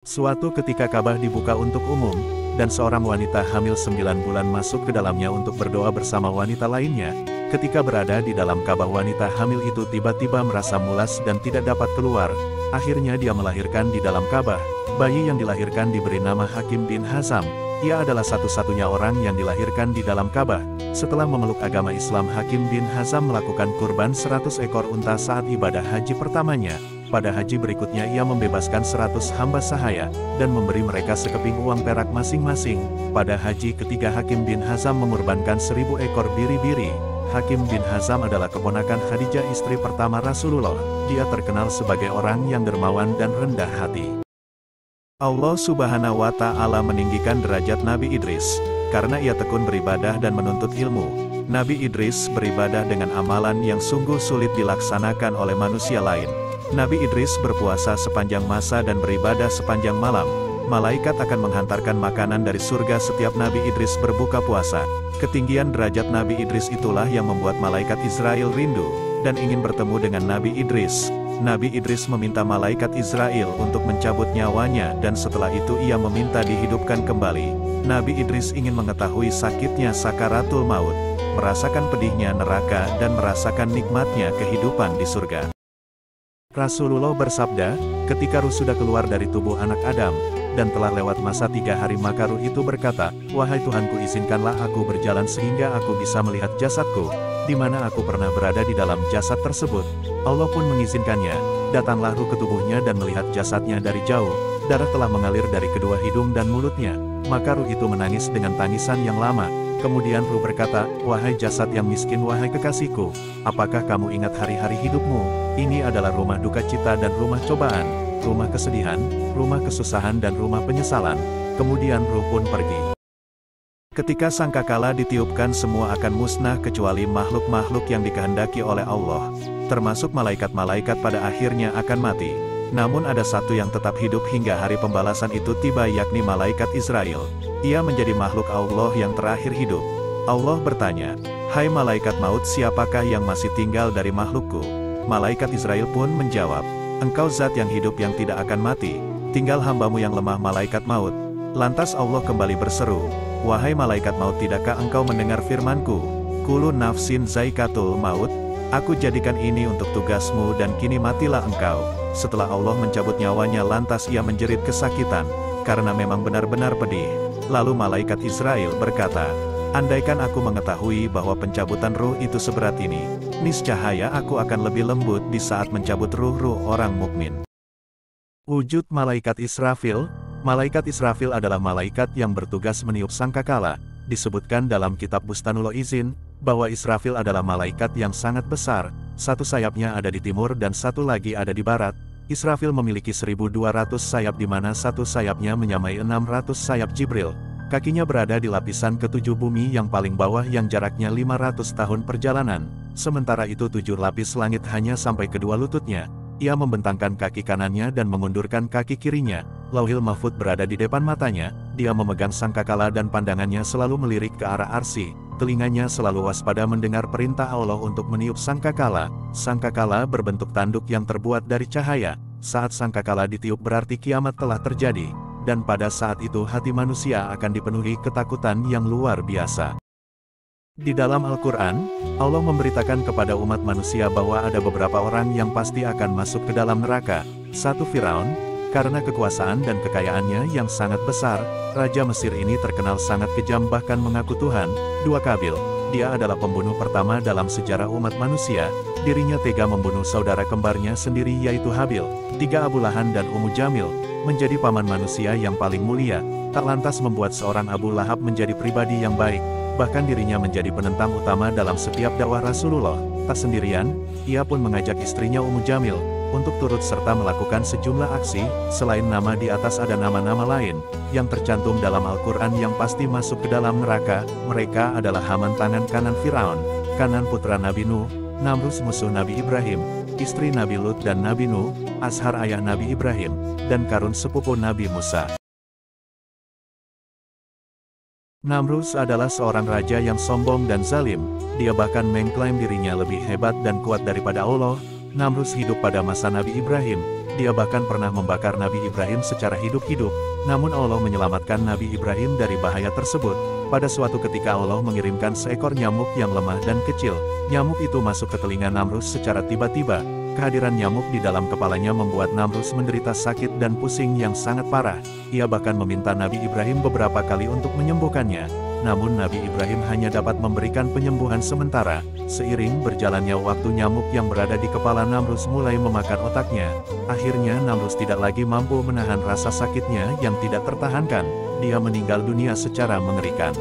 Suatu ketika Ka'bah dibuka untuk umum, dan seorang wanita hamil 9 bulan masuk ke dalamnya untuk berdoa bersama wanita lainnya. Ketika berada di dalam Ka'bah, wanita hamil itu tiba-tiba merasa mulas dan tidak dapat keluar. Akhirnya dia melahirkan di dalam Ka'bah. Bayi yang dilahirkan diberi nama Hakim bin Hizam. Ia adalah satu-satunya orang yang dilahirkan di dalam Ka'bah. Setelah memeluk agama Islam, Hakim bin Hizam melakukan kurban 100 ekor unta saat ibadah haji pertamanya. Pada haji berikutnya ia membebaskan 100 hamba sahaya, dan memberi mereka sekeping uang perak masing-masing. Pada haji ketiga Hakim bin Hizam mengorbankan 1000 ekor biri-biri. Hakim bin Hizam adalah keponakan Khadijah, istri pertama Rasulullah. Dia terkenal sebagai orang yang dermawan dan rendah hati. Allah Subhanahu wa Ta'ala meninggikan derajat Nabi Idris, karena ia tekun beribadah dan menuntut ilmu. Nabi Idris beribadah dengan amalan yang sungguh sulit dilaksanakan oleh manusia lain. Nabi Idris berpuasa sepanjang masa dan beribadah sepanjang malam. Malaikat akan menghantarkan makanan dari surga setiap Nabi Idris berbuka puasa. Ketinggian derajat Nabi Idris itulah yang membuat malaikat Israel rindu, dan ingin bertemu dengan Nabi Idris. Nabi Idris meminta malaikat Israel untuk mencabut nyawanya, dan setelah itu ia meminta dihidupkan kembali. Nabi Idris ingin mengetahui sakitnya sakaratul maut, merasakan pedihnya neraka dan merasakan nikmatnya kehidupan di surga. Rasulullah bersabda, ketika ruh sudah keluar dari tubuh anak Adam, dan telah lewat masa 3 hari maka ruh itu berkata, "Wahai Tuhanku, izinkanlah aku berjalan sehingga aku bisa melihat jasadku, di mana aku pernah berada di dalam jasad tersebut." Allah pun mengizinkannya. Datanglah ruh ke tubuhnya dan melihat jasadnya dari jauh. Darah telah mengalir dari kedua hidung dan mulutnya. Maka ruh itu menangis dengan tangisan yang lama. Kemudian ruh berkata, "Wahai jasad yang miskin, wahai kekasihku, apakah kamu ingat hari-hari hidupmu? Ini adalah rumah duka cita dan rumah cobaan, rumah kesedihan, rumah kesusahan dan rumah penyesalan." Kemudian ruh pun pergi. Ketika sangkakala ditiupkan, semua akan musnah kecuali makhluk-makhluk yang dikehendaki oleh Allah. Termasuk malaikat-malaikat pada akhirnya akan mati. Namun ada satu yang tetap hidup hingga hari pembalasan itu tiba, yakni malaikat Israel. Ia menjadi makhluk Allah yang terakhir hidup. Allah bertanya, "Hai malaikat maut, siapakah yang masih tinggal dari makhlukku?" Malaikat Israel pun menjawab, "Engkau zat yang hidup yang tidak akan mati, tinggal hambamu yang lemah malaikat maut." Lantas Allah kembali berseru, "Wahai malaikat maut, tidakkah engkau mendengar firmanku? Kullu nafsin zaikatul maut. Aku jadikan ini untuk tugasmu dan kini matilah engkau." Setelah Allah mencabut nyawanya, lantas ia menjerit kesakitan, karena memang benar-benar pedih. Lalu malaikat Israel berkata, "Andaikan aku mengetahui bahwa pencabutan ruh itu seberat ini, niscaya aku akan lebih lembut di saat mencabut ruh-ruh orang mukmin." Wujud malaikat Israfil. Malaikat Israfil adalah malaikat yang bertugas meniup sangkakala. Disebutkan dalam kitab Bustanul Izin, bahwa Israfil adalah malaikat yang sangat besar. Satu sayapnya ada di timur dan satu lagi ada di barat. Israfil memiliki 1200 sayap, di mana satu sayapnya menyamai 600 sayap Jibril. Kakinya berada di lapisan ketujuh bumi yang paling bawah yang jaraknya 500 tahun perjalanan. Sementara itu 7 lapis langit hanya sampai kedua lututnya. Ia membentangkan kaki kanannya dan mengundurkan kaki kirinya. Lauhil Mahfud berada di depan matanya. Dia memegang sangkakala dan pandangannya selalu melirik ke arah arsy. Telinganya selalu waspada mendengar perintah Allah untuk meniup sangkakala. Sangkakala berbentuk tanduk yang terbuat dari cahaya. Saat sangkakala ditiup berarti kiamat telah terjadi. Dan pada saat itu hati manusia akan dipenuhi ketakutan yang luar biasa. Di dalam Al-Quran, Allah memberitakan kepada umat manusia bahwa ada beberapa orang yang pasti akan masuk ke dalam neraka. 1. Firaun, karena kekuasaan dan kekayaannya yang sangat besar, Raja Mesir ini terkenal sangat kejam bahkan mengaku Tuhan. 2. Qabil, dia adalah pembunuh pertama dalam sejarah umat manusia. Dirinya tega membunuh saudara kembarnya sendiri yaitu Habil. 3. Abu Lahan dan Ummu Jamil, menjadi paman manusia yang paling mulia, tak lantas membuat seorang Abu Lahab menjadi pribadi yang baik. Bahkan dirinya menjadi penentang utama dalam setiap dakwah Rasulullah. Tak sendirian, ia pun mengajak istrinya Ummu Jamil untuk turut serta melakukan sejumlah aksi. Selain nama di atas ada nama-nama lain yang tercantum dalam Al-Quran yang pasti masuk ke dalam neraka. Mereka adalah Haman tangan kanan Firaun, Kanan putra Nabi Nuh, Namrus musuh Nabi Ibrahim, istri Nabi Lut dan Nabi Nuh, Ashar ayah Nabi Ibrahim, dan Karun sepupu Nabi Musa. Namrus adalah seorang raja yang sombong dan zalim. Dia bahkan mengklaim dirinya lebih hebat dan kuat daripada Allah. Namrus hidup pada masa Nabi Ibrahim. Dia bahkan pernah membakar Nabi Ibrahim secara hidup-hidup, namun Allah menyelamatkan Nabi Ibrahim dari bahaya tersebut. Pada suatu ketika Allah mengirimkan seekor nyamuk yang lemah dan kecil. Nyamuk itu masuk ke telinga Namrus secara tiba-tiba. Kehadiran nyamuk di dalam kepalanya membuat Namrus menderita sakit dan pusing yang sangat parah. Ia bahkan meminta Nabi Ibrahim beberapa kali untuk menyembuhkannya. Namun Nabi Ibrahim hanya dapat memberikan penyembuhan sementara. Seiring berjalannya waktu, nyamuk yang berada di kepala Namrus mulai memakan otaknya. Akhirnya Namrus tidak lagi mampu menahan rasa sakitnya yang tidak tertahankan. Dia meninggal dunia secara mengerikan.